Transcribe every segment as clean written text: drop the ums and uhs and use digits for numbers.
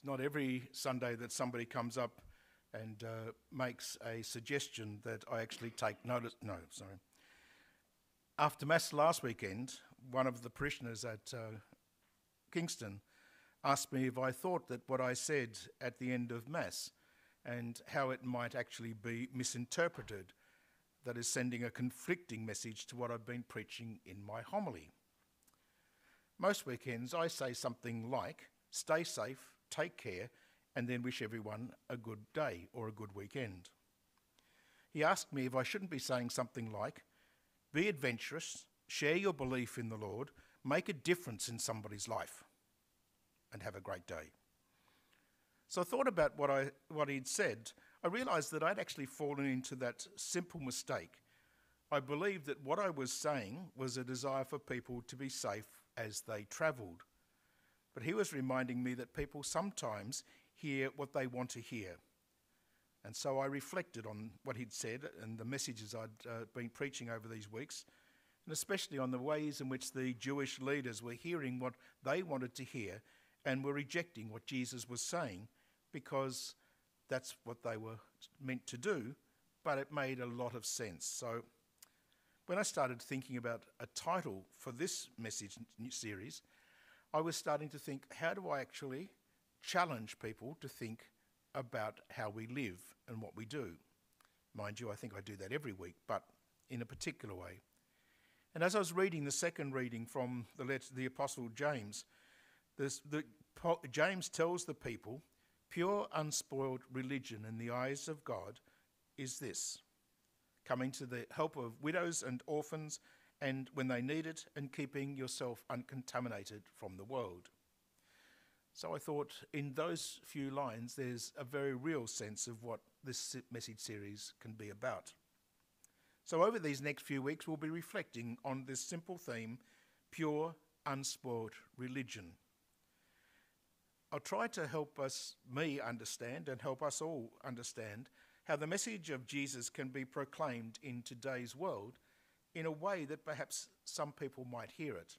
not every Sunday that somebody comes up and makes a suggestion that I actually take notice. No, sorry. After Mass last weekend, one of the parishioners at Kingston asked me if I thought that what I said at the end of Mass and how it might actually be misinterpreted, that is sending a conflicting message to what I've been preaching in my homily. Most weekends I say something like, stay safe, take care, and then wish everyone a good day or a good weekend. He asked me if I shouldn't be saying something like, be adventurous, share your belief in the Lord, make a difference in somebody's life, and have a great day. So I thought about what he'd said. I realised that I'd actually fallen into that simple mistake. I believed that what I was saying was a desire for people to be safe as they travelled. But he was reminding me that people sometimes hear what they want to hear. And so I reflected on what he'd said and the messages I'd been preaching over these weeks, and especially on the ways in which the Jewish leaders were hearing what they wanted to hear and were rejecting what Jesus was saying because that's what they were meant to do, but it made a lot of sense. So when I started thinking about a title for this message series, I was starting to think, how do I actually challenge people to think about how we live and what we do? Mind you, I think I do that every week, but in a particular way. And as I was reading the second reading from the letter to the Apostle James, James tells the people, pure, unspoiled religion in the eyes of God is this: coming to the help of widows and orphans, and when they need it, and keeping yourself uncontaminated from the world. So I thought in those few lines, there's a very real sense of what this message series can be about. So over these next few weeks, we'll be reflecting on this simple theme, pure, unspoiled religion. I'll try to help me understand and help us all understand how the message of Jesus can be proclaimed in today's world in a way that perhaps some people might hear it.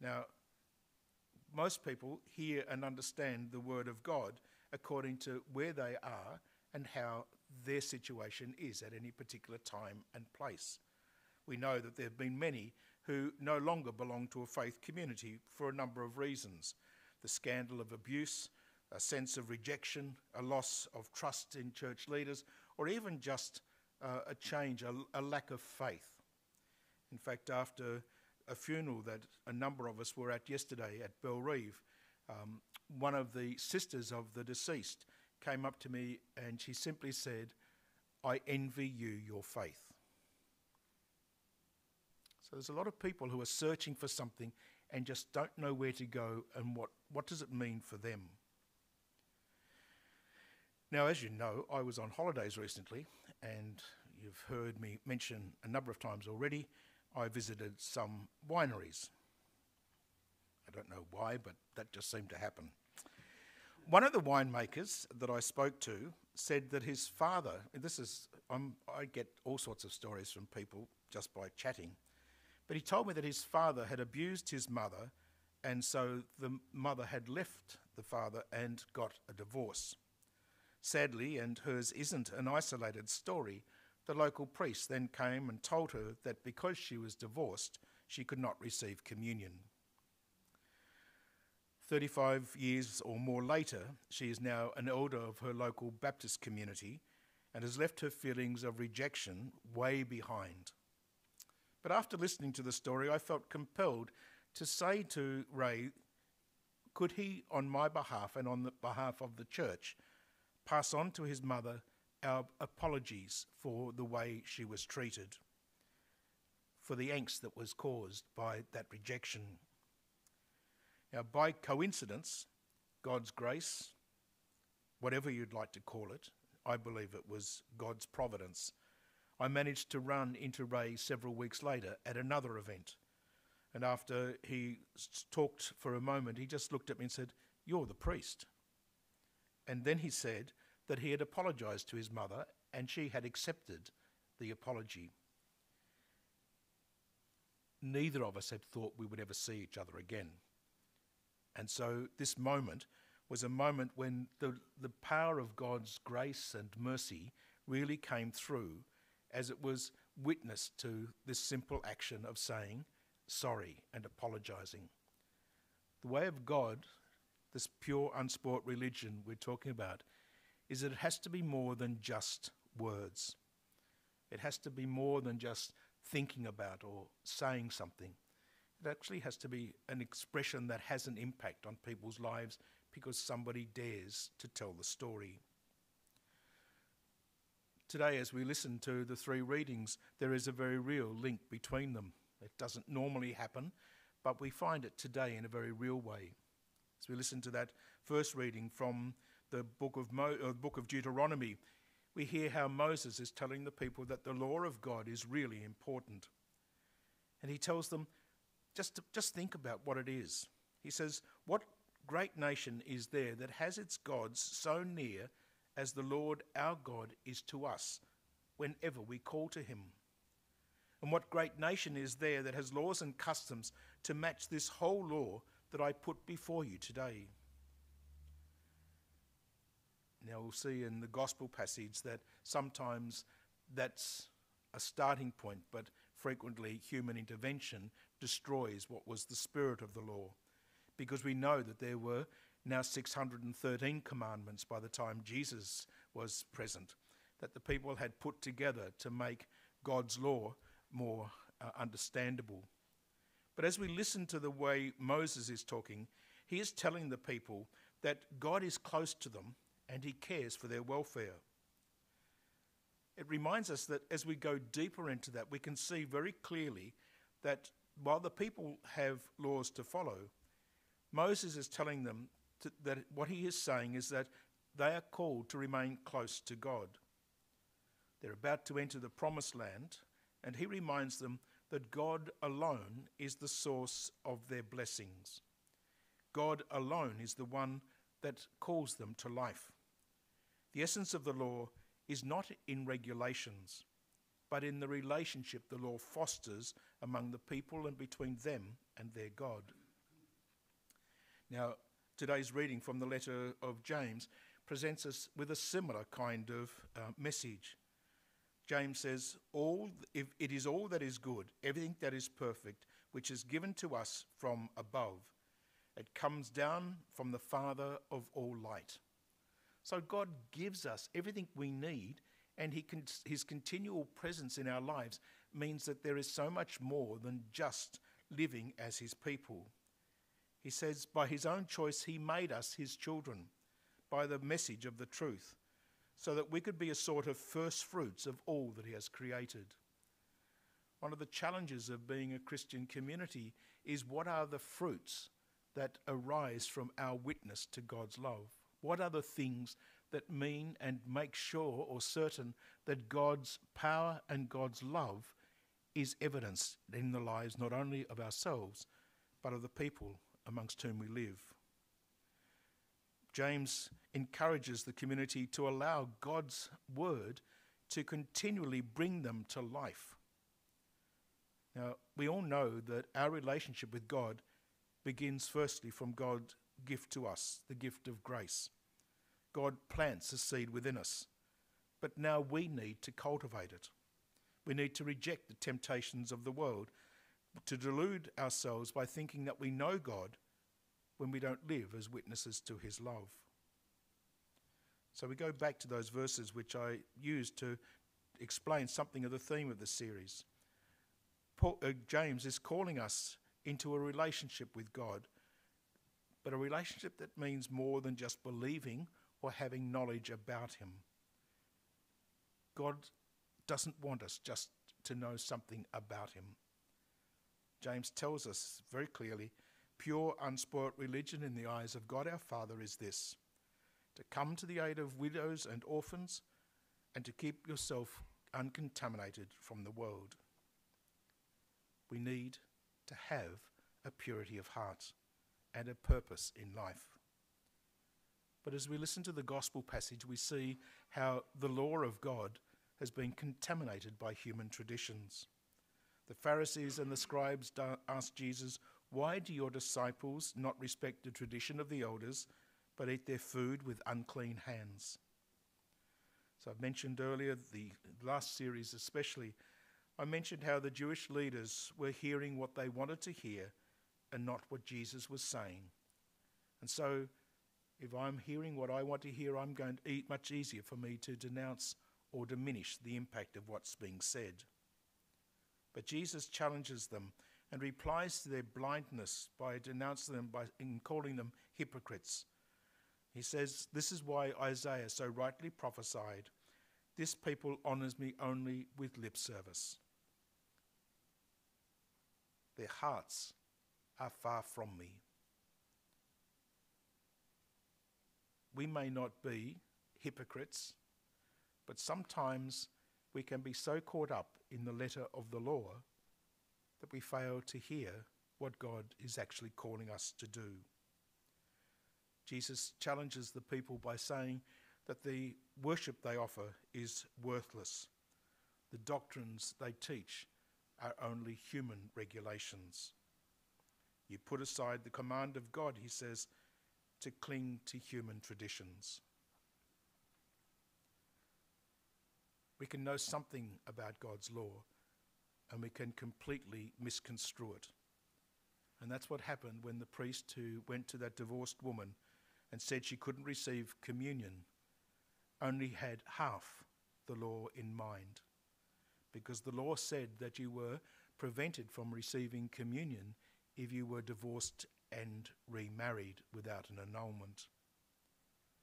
Now, most people hear and understand the word of God according to where they are and how their situation is at any particular time and place. We know that there have been many who no longer belong to a faith community for a number of reasons. The scandal of abuse, a sense of rejection, a loss of trust in church leaders, or even just a change, a lack of faith. In fact, after a funeral that a number of us were at yesterday at Belrive, one of the sisters of the deceased came up to me and she simply said, I envy you your faith. So there's a lot of people who are searching for something and just don't know where to go and what does it mean for them. Now, as you know, I was on holidays recently, and you've heard me mention a number of times already, I visited some wineries. I don't know why, but that just seemed to happen. One of the winemakers that I spoke to said that his father, I get all sorts of stories from people just by chatting, but he told me that his father had abused his mother, and so the mother had left the father and got a divorce. Sadly, and hers isn't an isolated story, the local priest then came and told her that because she was divorced, she could not receive communion. 35 years or more later, she is now an elder of her local Baptist community and has left her feelings of rejection way behind. But after listening to the story, I felt compelled to say to Ray, could he, on my behalf and on the behalf of the church, pass on to his mother our apologies for the way she was treated, for the angst that was caused by that rejection. Now, by coincidence, God's grace, whatever you'd like to call it, I believe it was God's providence, I managed to run into Ray several weeks later at another event. And after he talked for a moment, he just looked at me and said, "You're the priest." And then he said that he had apologised to his mother and she had accepted the apology. Neither of us had thought we would ever see each other again. And so this moment was a moment when the power of God's grace and mercy really came through as it was witness to this simple action of saying sorry and apologising. The way of God, this pure, unsport religion we're talking about, is that it has to be more than just words. It has to be more than just thinking about or saying something. It actually has to be an expression that has an impact on people's lives because somebody dares to tell the story. Today, as we listen to the three readings, there is a very real link between them. It doesn't normally happen, but we find it today in a very real way. As we listen to that first reading from the book of Deuteronomy, we hear how Moses is telling the people that the law of God is really important. And he tells them, just think about what it is. He says, what great nation is there that has its gods so near as the Lord our God is to us whenever we call to him? And what great nation is there that has laws and customs to match this whole law that I put before you today? Now we'll see in the gospel passage that sometimes that's a starting point, but frequently human intervention destroys what was the spirit of the law, because we know that there were now 613 commandments by the time Jesus was present, that the people had put together to make God's law more understandable. But as we listen to the way Moses is talking, he is telling the people that God is close to them and he cares for their welfare. It reminds us that as we go deeper into that, we can see very clearly that while the people have laws to follow, Moses is telling them that what he is saying is that they are called to remain close to God. They're about to enter the promised land, and he reminds them that God alone is the source of their blessings. God alone is the one that calls them to life. The essence of the law is not in regulations, but in the relationship the law fosters among the people and between them and their God. Now, today's reading from the letter of James presents us with a similar kind of message. James says, if it is all that is good, everything that is perfect, which is given to us from above. It comes down from the Father of all light. So God gives us everything we need, and his continual presence in our lives means that there is so much more than just living as his people. He says by his own choice he made us his children by the message of the truth, so that we could be a sort of first fruits of all that he has created. One of the challenges of being a Christian community is what are the fruits that arise from our witness to God's love? What are the things that mean and make sure or certain that God's power and God's love is evidenced in the lives not only of ourselves, but of the people amongst whom we live? James encourages the community to allow God's word to continually bring them to life. Now, we all know that our relationship with God begins firstly from God's gift to us, the gift of grace. God plants a seed within us, but now we need to cultivate it. We need to reject the temptations of the world, to delude ourselves by thinking that we know God when we don't live as witnesses to his love. So we go back to those verses which I used to explain something of the theme of the series. James is calling us into a relationship with God, but a relationship that means more than just believing or having knowledge about him. God doesn't want us just to know something about him. James tells us very clearly, pure, unspoilt religion in the eyes of God our Father is this: to come to the aid of widows and orphans, and to keep yourself uncontaminated from the world. We need to have a purity of heart and a purpose in life. But as we listen to the gospel passage, we see how the law of God has been contaminated by human traditions. The Pharisees and the scribes asked Jesus, "Why do your disciples not respect the tradition of the elders, but eat their food with unclean hands. So I've mentioned earlier, the last series especially, I mentioned how the Jewish leaders were hearing what they wanted to hear and not what Jesus was saying. And so if I'm hearing what I want to hear, I'm going to eat much easier for me to denounce or diminish the impact of what's being said. But Jesus challenges them and replies to their blindness by denouncing them, in calling them hypocrites. He says, this is why Isaiah so rightly prophesied, this people honours me only with lip service. Their hearts are far from me. We may not be hypocrites, but sometimes we can be so caught up in the letter of the law that we fail to hear what God is actually calling us to do. Jesus challenges the people by saying that the worship they offer is worthless. The doctrines they teach are only human regulations. You put aside the command of God, he says, to cling to human traditions. We can know something about God's law, and we can completely misconstrue it. And that's what happened when the priest who went to that divorced woman and said she couldn't receive communion only had half the law in mind. Because the law said that you were prevented from receiving communion if you were divorced and remarried without an annulment.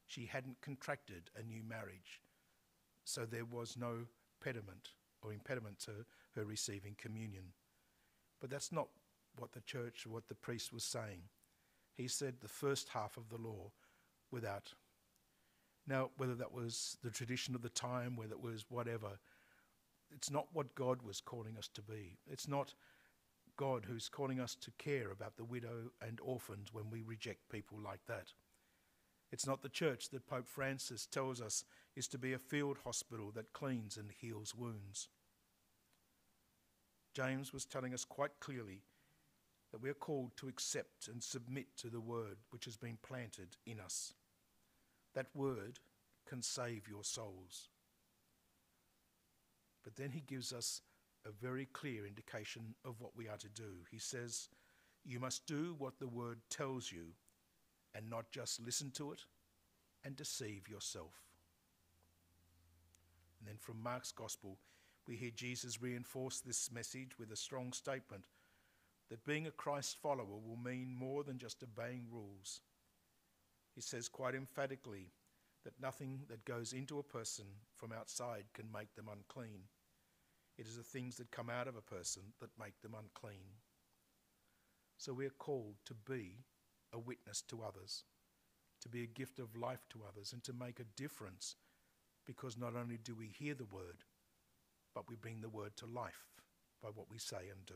She hadn't contracted a new marriage, so there was no impediment to her receiving communion. But that's not what the church, what the priest was saying. He said the first half of the law without. Now, whether that was the tradition of the time, whether it was whatever, it's not what God was calling us to be. It's not God who's calling us to care about the widow and orphans when we reject people like that. It's not the church that Pope Francis tells us is to be a field hospital that cleans and heals wounds. James was telling us quite clearly that we are called to accept and submit to the word which has been planted in us. That word can save your souls. But then he gives us a very clear indication of what we are to do. He says, you must do what the word tells you and not just listen to it and deceive yourself. And then from Mark's Gospel, we hear Jesus reinforce this message with a strong statement that being a Christ follower will mean more than just obeying rules. He says quite emphatically that nothing that goes into a person from outside can make them unclean. It is the things that come out of a person that make them unclean. So we are called to be a witness to others, to be a gift of life to others, and to make a difference, because not only do we hear the word, but we bring the word to life by what we say and do.